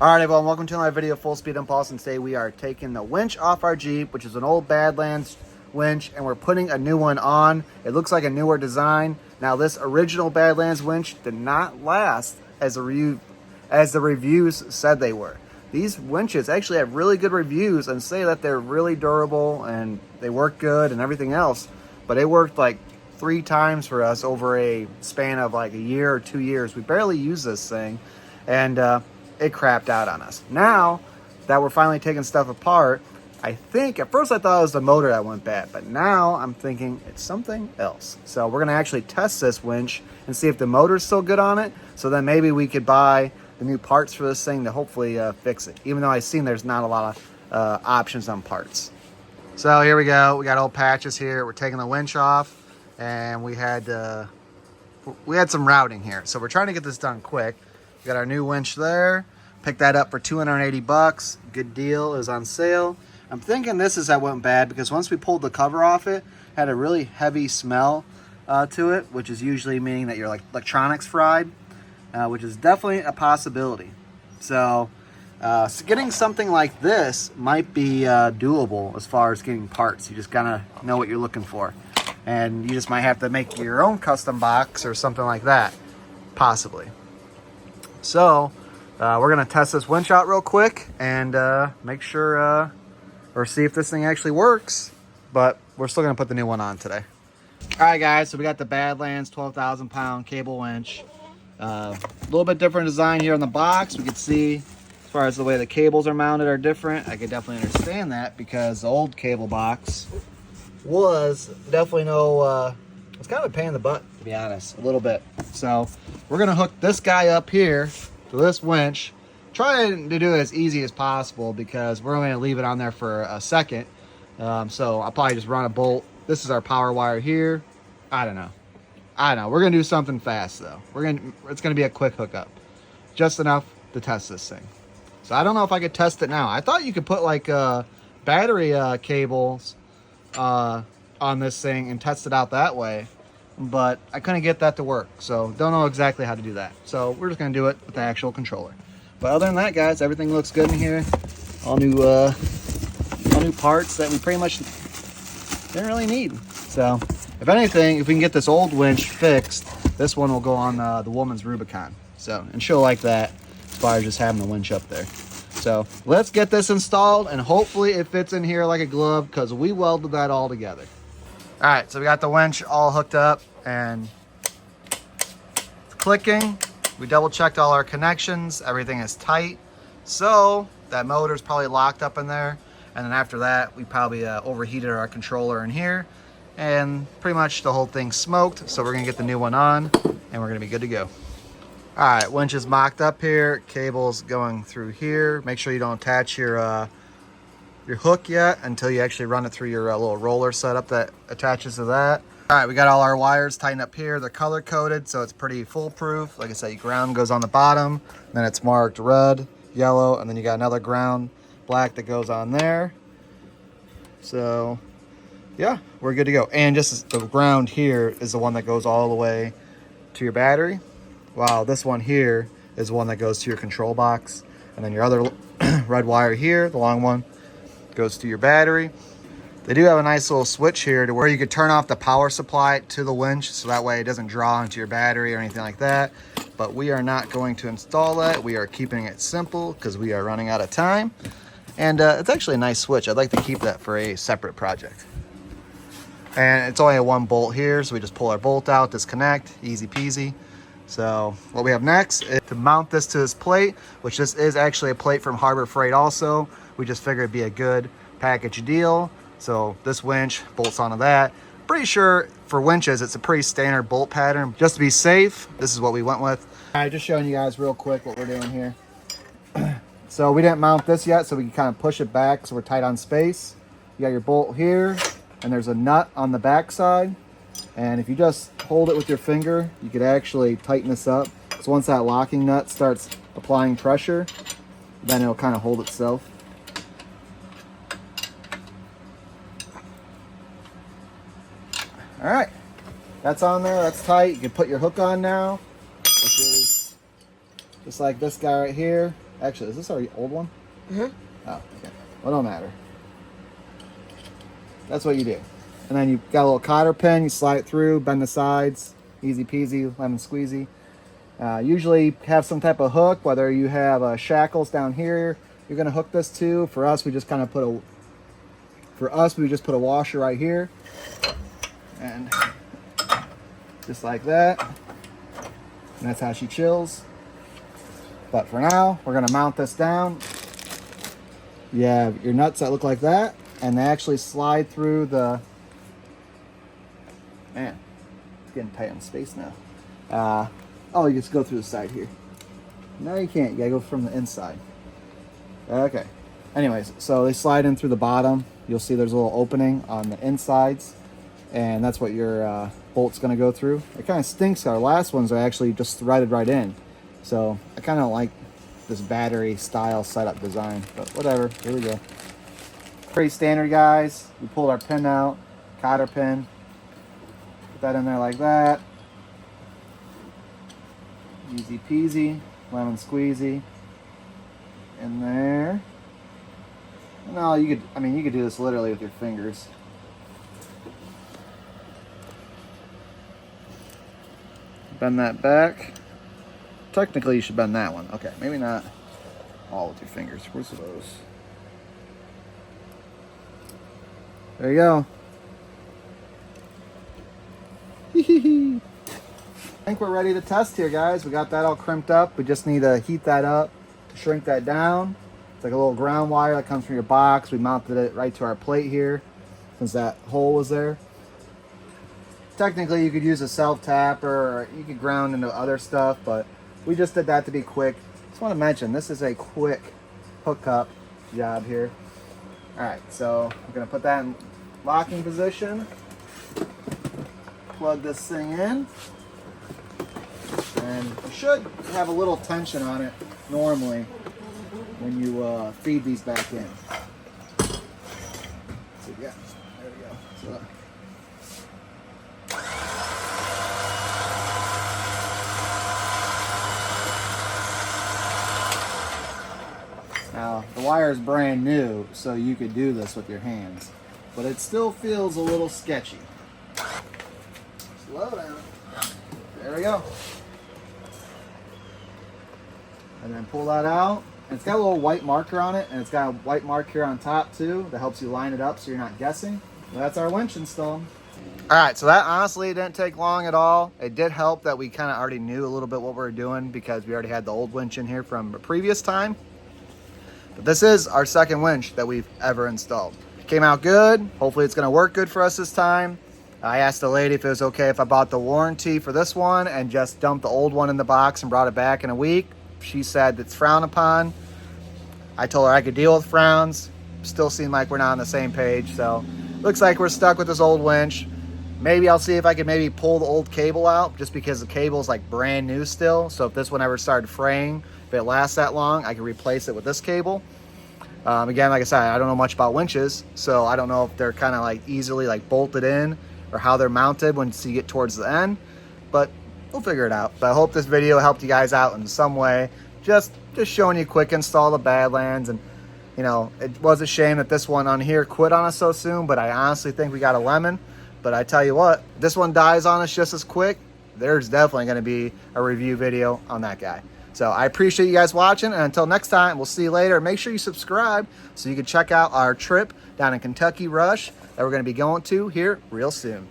Alright everyone, welcome to another video of Full Speed Impulse, and today we are taking the winch off our Jeep, which is an old Badlands winch, and we're putting a new one on. It looks like a newer design. Now this original Badlands winch did not last as the reviews said they were. These winches actually have really good reviews and say that they're really durable and they work good and everything else, but it worked like 3 times for us over a span of like a year or 2 years. We barely use this thing, and it crapped out on us. Now that we're finally taking stuff apart, I think at first I thought it was the motor that went bad, but now I'm thinking it's something else. So we're gonna actually test this winch and see if the motor's still good on it. So then maybe we could buy the new parts for this thing to hopefully fix it, even though I've seen there's not a lot of options on parts. So here we go. We got old patches here. We're taking the winch off, and we had some routing here. So we're trying to get this done quick. We got our new winch there. Picked that up for 280 bucks. Good deal. It was on sale. I'm thinking this is that went bad because once we pulled the cover off it, had a really heavy smell to it, which is usually meaning that your electronics fried, which is definitely a possibility. So getting something like this might be doable as far as getting parts. You just gotta know what you're looking for, and you just might have to make your own custom box or something like that, possibly. So we're gonna test this winch out real quick and make sure or see if this thing actually works, but we're still gonna put the new one on today. All right guys, so we got the Badlands 12,000 pound cable winch. A little bit different design here on the box. We can see as far as the way the cables are mounted are different. I could definitely understand that because the old cable box was definitely it's kind of a pain in the butt, to be honest, a little bit. So we're gonna hook this guy up here to this winch, trying to do it as easy as possible because we're only gonna leave it on there for a second. So I'll probably just run a bolt. This is our power wire here. I don't know. We're gonna do something fast though. It's gonna be a quick hookup, just enough to test this thing. So I don't know if I could test it now. I thought you could put like battery cables on this thing and test it out that way, but I couldn't get that to work, so don't know exactly how to do that. So we're just gonna do it with the actual controller. But other than that, guys, everything looks good in here. All new parts that we pretty much didn't really need. So if anything, if we can get this old winch fixed, this one will go on the woman's Rubicon. So, and she'll like that as far as just having the winch up there. So let's get this installed, and hopefully it fits in here like a glove because we welded that all together. All right, so we got the winch all hooked up and it's clicking. We double checked all our connections. Everything is tight. So that motor's probably locked up in there. And then after that, we probably overheated our controller in here, and pretty much the whole thing smoked. So we're gonna get the new one on and we're gonna be good to go. All right, winch is mocked up here. Cables going through here. Make sure you don't attach your hook yet until you actually run it through your little roller setup that attaches to that. All right, we got all our wires tightened up here. They're color coded, so it's pretty foolproof. Like I said, your ground goes on the bottom, then it's marked red, yellow, and then you got another ground black that goes on there. So yeah, we're good to go. And just the ground here is the one that goes all the way to your battery, while this one here is the one that goes to your control box. And then your other red wire here, the long one, goes to your battery. They do have a nice little switch here to where you could turn off the power supply to the winch, so that way it doesn't draw into your battery or anything like that. But we are not going to install that. We are keeping it simple because we are running out of time. And it's actually a nice switch. I'd like to keep that for a separate project. And it's only a 1 bolt here, so we just pull our bolt out, disconnect, easy peasy. So what we have next is to mount this to this plate, which this is actually a plate from Harbor Freight also. We just figured it'd be a good package deal. So this winch bolts onto that. Pretty sure for winches, it's a pretty standard bolt pattern. Just to be safe, this is what we went with. All right, just showing you guys real quick what we're doing here. So we didn't mount this yet, so we can kind of push it back so we're tight on space. You got your bolt here, and there's a nut on the back side. And if you just hold it with your finger, you could actually tighten this up. So once that locking nut starts applying pressure, then it'll kind of hold itself. All right, that's on there, that's tight. You can put your hook on now, which is just like this guy right here. Actually, is this our old one? Uh-huh. Oh, okay. Well, don't matter. That's what you do. And then you got a little cotter pin. You slide it through, bend the sides. Easy peasy, lemon squeezy. Usually have some type of hook, whether you have shackles down here you're going to hook this to. For us, we just kind of put a washer right here. And just like that. And that's how she chills. But for now, we're going to mount this down. You have your nuts that look like that, and they actually slide through the... Man, it's getting tight on space now. Oh, you just go through the side here. No, you can't. You gotta go from the inside. Okay. Anyways, so they slide in through the bottom. You'll see there's a little opening on the insides, and that's what your bolt's gonna go through. It kind of stinks. Our last ones are actually just threaded right in. So I kind of like this battery style setup design, but whatever. Here we go. Pretty standard, guys. We pulled our pin out, cotter pin. Put that in there like that. Easy peasy, lemon squeezy. In there. No, you could do this literally with your fingers. Bend that back. Technically, you should bend that one. Okay, maybe not all with your fingers. Where's those? There you go. I think we're ready to test here, guys. We got that all crimped up. We just need to heat that up, shrink that down. It's like a little ground wire that comes from your box. We mounted it right to our plate here since that hole was there. Technically, you could use a self-tapper or you could ground into other stuff, but we just did that to be quick. Just want to mention, this is a quick hookup job here. All right, so I'm gonna put that in locking position. Plug this thing in. And you should have a little tension on it normally when you feed these back in. So yeah, there we go. So, now, the wire is brand new, so you could do this with your hands, but it still feels a little sketchy. Slow down. There we go. And then pull that out. And it's got a little white marker on it, and it's got a white mark here on top too that helps you line it up so you're not guessing. Well, that's our winch installed. All right, so that honestly didn't take long at all. It did help that we kind of already knew a little bit what we were doing because we already had the old winch in here from a previous time. But this is our second winch that we've ever installed. Came out good. Hopefully it's gonna work good for us this time. I asked the lady if it was okay if I bought the warranty for this one and just dumped the old one in the box and brought it back in a week. She said it's frowned upon. I told her I could deal with frowns. Still seem like we're not on the same page, so looks like we're stuck with this old winch. Maybe I'll see if I can maybe pull the old cable out just because the cable is like brand new still. So if this one ever started fraying, if it lasts that long, I can replace it with this cable. Again, like I said, I don't know much about winches, so I don't know if they're kind of like easily like bolted in or how they're mounted once you get towards the end, but we'll figure it out. But I hope this video helped you guys out in some way. Just showing you quick install the Badlands, and you know, it was a shame that this one on here quit on us so soon, but I honestly think we got a lemon. But I tell you what, this one dies on us just as quick. There's definitely going to be a review video on that guy. So I appreciate you guys watching, and until next time, we'll see you later. Make sure you subscribe so you can check out our trip down in Kentucky Rush that we're going to be going to here real soon.